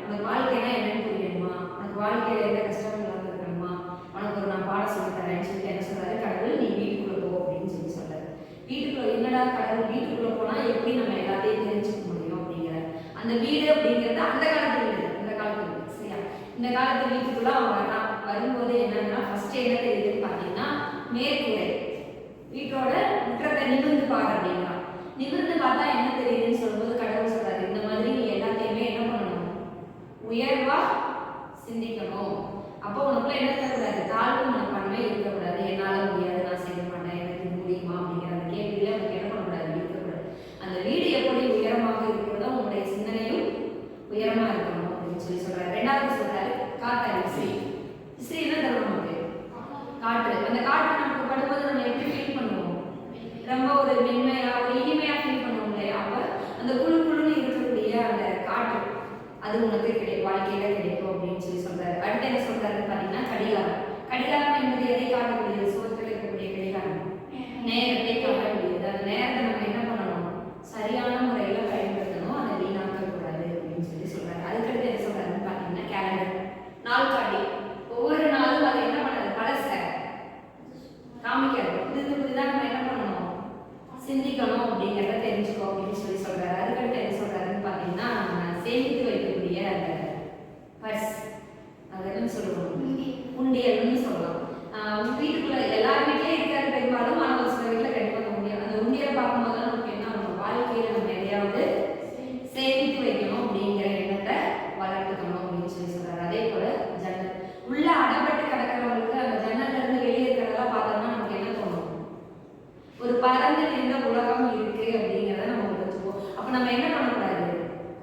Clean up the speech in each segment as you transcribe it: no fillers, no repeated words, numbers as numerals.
உனக்கு வாழ்க்கைனா என்னன்னு புரியணுமா, உனக்கு வாழ்க்கையில எந்த கஷ்டமும் இல்லாமல் இருக்கணுமா, உனக்கு ஒரு நான் பாடம் சொல்லி தரேன்னு சொல்லிட்டு என்ன சொல்றாரு கடவுள், நீ வீட்டுக்குள்ள போ அப்படின்னு சொல்லி சொல்றாரு. வீட்டுக்குள்ள என்னடா கடவுள் வீட்டுக்குள்ள போனா எப்படி நம்ம எல்லாத்தையும் தெரிஞ்சுக்க முடியும் அப்படிங்கிற அந்த வீடு அப்படிங்கிறது அந்த காலத்துல இல்லை, இந்த காலத்துல இல்லை. சரியா, இந்த காலத்து வீட்டுக்குள்ள அவங்க வரும்போது என்னன்னா ஃபர்ஸ்ட் என்ன தெரியுதுன்னு பார்த்தீங்கன்னா மேற்கூரை, வீட்டோட முற்றத்தை நிமிர்ந்து பாரு அப்படின்னா நிமிர்ந்து பார்த்தா என்ன தெரியுதுன்னு சொல்லும்போது கடவுள் சொல்றாரு, இந்த மாதிரி நீ எல்லாத்தையுமே என்ன பண்ணணும், உயர்வா சிந்திக்கணும். அப்போ உனக்குள்ள என்ன இருக்கக்கூடாது, தாழ்வு மனப்பான்மை இருக்கக்கூடாது. என்னால முடியாது, நான் செய்ய மாட்டேன், எனக்கு முடியுமா அப்படிங்கிற அந்த கேள்வியில உனக்கு என்ன பண்ணக்கூடாது, இருக்கக்கூடாது. அந்த வீடு எப்படி உயரமாக இருக்கிறதோ உன்னுடைய சிந்தனையும் உயரமா இருக்கணும் அப்படின்னு சொல்லி சொல்றாரு. ரெண்டாவது சொல்றாரு காத்தாடி விசிறி. விசிறி என்ன தரும் நமக்கு, காற்று. அந்த காற்று நமக்கு படும்போது நம்ம எப்படி ஃபீல் பண்ணுவோம், ரொம்ப ஒரு மென்மையா ஒரு இனிமையா ஃபீல் பண்ணுவோம் இல்லையா. அப்ப அந்த குழு குழுன்னு இருக்கக்கூடிய அந்த காற்று அது உனக்கு வாழ்க்கையில கிடைக்கும் அப்படின்னு சொல்லி சொல்றாரு. அடுத்து என்ன சொல்றாருன்னு பாத்தீங்கன்னா கடிகாரம். கடிகாரம் என்பது எதை காட்டக்கூடியது, சுவத்தில் இருக்கக்கூடிய கடிகாரம் நேரத்தை காட்டக்கூடியது. அந்த நேரத்தை நம்ம என்ன பண்ணணும், சரியான முறையில பயன்படுத்தணும், அதை வீணாக்க கூடாது அப்படின்னு சொல்லி சொல்றாரு. அதுக்கடுத்து என்ன சொல்றாருன்னு பாத்தீங்கன்னா கேலண்டர், நாள்காட்டி. ஒவ்வொரு நாளும் அதை என்ன பண்ணாது, பழச காமிக்காது, புதுதான் நம்ம என்ன பண்ணணும், சிந்திக்கணும் அப்படிங்கிறத தெரிஞ்சுக்கோ அப்படின்னு சொல்லி சொல்றாரு. அதுக்கடுத்து என்ன சொல்றாருன்னு பாத்தீங்கன்னா சேமித்து வைக்கக்கூடிய அந்த பர்ஸ், அது என்ன சொல்லுவோம், உண்டியல்னு சொல்லலாம். வீட்டுக்குள்ள எல்லார் வீட்லயும் இருக்காது பெரும்பாலும், ஆனால் ஒரு சில வீட்டில் கண்டிப்பாக உண்டியல். அந்த உண்டியலை பார்க்கும்போது நமக்கு என்ன ஆகும், வாழ்க்கையில நம்ம எதையாவது சேமித்து வைக்கணும் அப்படிங்கிற எண்ணத்தை வளர்த்துக்கணும் அப்படின்னு சொல்லி சொல்றாரு. அதே போல ஜன்னல், உள்ள அடப்பட்டு கிடக்கிறவங்களுக்கு அந்த ஜன்னல்ல இருந்து வெளியே இருக்கிறதெல்லாம் பார்த்தோம்னா நமக்கு என்ன தோணும், ஒரு பறந்து நின்ற உலகம் இருக்கு அப்படிங்கிறத நம்ம புரிஞ்சுப்போம். அப்ப நம்ம என்ன பண்ணக்கூடாது,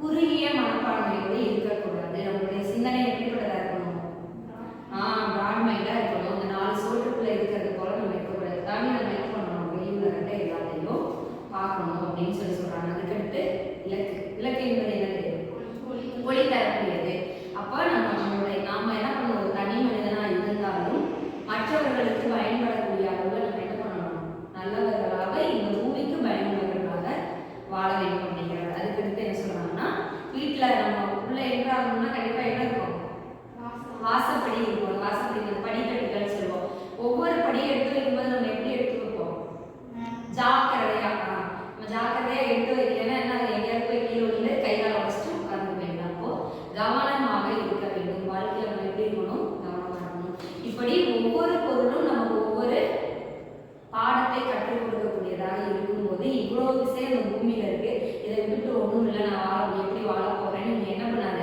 குறுகிய மனப்பான்மையோடு இருக்கக்கூடாது. நம்மளுடைய சிந்தனை எப்படிப்பட்டதா இருக்கணும், பிராட்மைண்டா இருக்கணும். இந்த 4 சோற்றுக்குள்ள இருக்கிறது போல நம்ம இருக்கக்கூடாது. தாண்டி நம்ம என்ன பண்ணணும், வெளியுலகத்தை எல்லாத்தையும் பார்க்கணும் அப்படின்னு சொல்லி சொல்றாங்க. அதுக்கடுத்து இலக்கு. இலக்கு என்பது என்னது, ஒளி தரக்கூடியது. அப்ப நாம என்ன பண்ணணும், ஒரு தனி மனிதனா இருந்தாலும் மற்றவர்களுக்கு பயன்படக்கூடிய அளவுல நம்ம என்ன பண்ணணும், நல்லவர்களாக இந்த பூமிக்கு பயனுள்ளவர்களாக வாழ வேண்டும் அப்படிங்கிறார். அதுக்கடுத்து என்ன சொல்றாங்கன்னா வீட்டுல நம்ம உள்ள என்றாகணும்னா கண்டிப்பா என்ன இருக்கும், வாசப்படி இருக்கும். வாசப்படி படிக்கட்டுகள் சொல்லுவோம். ஒவ்வொரு படியை எடுத்து வைக்கும்போது நம்ம எப்படி எடுத்து வைப்போம், ஜாக்கிரதையா. நம்ம ஜாக்கிரதையா எடுத்து வைக்கலன்னா என்ன, எங்கேயாவது போய் கீழே விழுந்து கை கால உடச்சிட்டு உட்கார்ந்து போயிடலாம். அப்போ கவனமாக இருக்க வேண்டும். வாழ்க்கையில நம்ம எப்படி இருக்கணும், கவனமா இருக்கணும். இப்படி ஒவ்வொரு பொருளும் நமக்கு ஒவ்வொரு பாடத்தை கற்றுக் கொடுக்கக்கூடியதாக இருக்கும்போது இவ்வளவு விஷயம் இந்த பூமியில இருக்கு, இதை விட்டு ஒன்றும் இல்லை, நான் எப்படி வாழ போறேன்னு நீங்க என்ன பண்ணாத,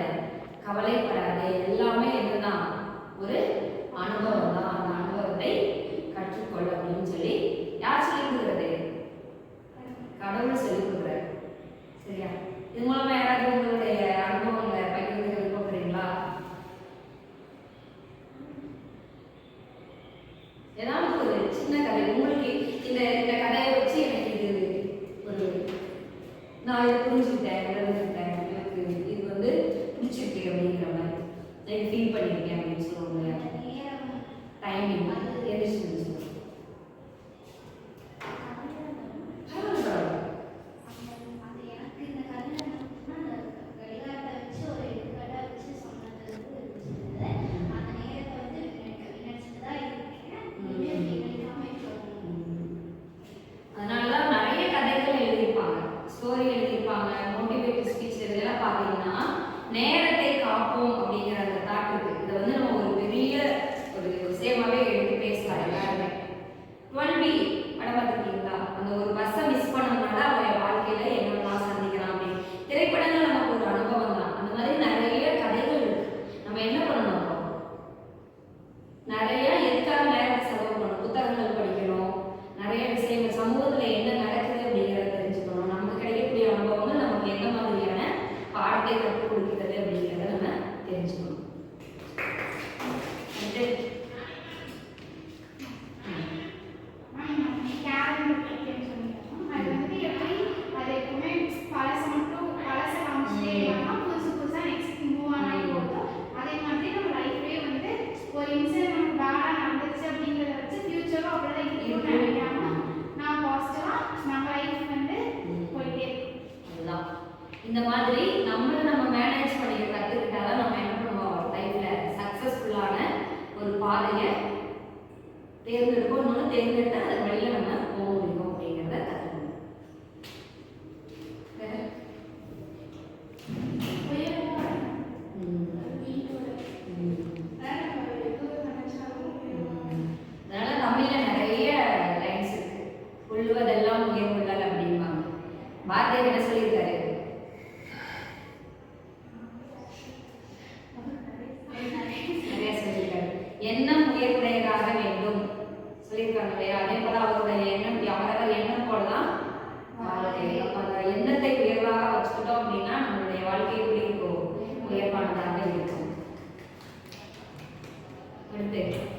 கவலைப்படாது. எல்லாமே என்னதான், ஒரு அனுபவம் தான். அந்த அனுபவத்தை கற்றுக்கொள் அப்படின்னு சொல்லி யார் சொல்லி கொடுக்குறது, கடவுள் சொல்லி கொடுக்குறாரு. சரியா, இது மூலமா யாராவது உங்களுடைய அனுபவங்களை பகிர்ந்து விருப்பப்படுறீங்களா? ஏதாவது ஒரு சின்ன கதை உங்களுக்கு இந்த கதையை வச்சு எனக்கு இது ஒரு நான் இதை புரிஞ்சுக்கிட்டேன், உணர்ந்துக்கிட்டேன், எனக்கு இது பிடிச்சிருக்கு அப்படிங்கிற மாதிரி நான் ஃபீல் பண்ணியிருக்கேன் அப்படின்னு சொல்லுவாங்க. டைமிங் எதிர்த்து ஸ்டோரி எழுதியிருப்பாங்க, மோட்டிவேட்டிவ் ஸ்பீச் இதெல்லாம் பார்த்தீங்கன்னா நேரத்தை காப்போம் அப்படிங்கிற அந்த தாட் இருக்கு. இதை நம்ம ஒரு பெரிய ஒரு விஷயமாவே எடுத்து பேசலாம் எல்லாருமே. 12B படம் பார்த்துருக்கீங்களா? அந்த ஒரு பஸ்ஸை மிஸ் பண்ணதுனால அவன் வாழ்க்கையில என்னெல்லாம் சந்திக்கிறான் அப்படின்னு. திரைப்படங்கள் நமக்கு ஒரு அனுபவம் தான். அந்த மாதிரி நிறைய கதைகள் இருக்கு. நம்ம என்ன பண்ணணும், நிறைய எதுக்காக நேரத்தை செலவு பண்ணணும், புத்தகங்கள் படிக்கணும், நிறைய விஷயங்கள் சமூகத்துல என்ன நடக்குது அப்படிங்கிறத தெரிஞ்சுக்கணும். நமக்கு கிடைக்கக்கூடிய அனுபவங்கள் நமக்கு எந்த மாதிரியான பாடத்தை கற்றுக் கொடுக்கிறது அப்படிங்கிறத நம்ம தெரிஞ்சுக்கணும். எண்ணம் உயர்வுடையதாக வேண்டும் சொல்லியிருக்காங்க இல்லையா? அதே போல அவருடைய எண்ணம் அவரவர் எண்ணம் போலதான் வாழ்க்கை. அந்த எண்ணத்தை உயர்வாக வச்சுக்கிட்டோம் அப்படின்னா நம்மளுடைய வாழ்க்கை எப்படி இருக்கும்? உயர்வானதாக இருக்கும். அடுத்து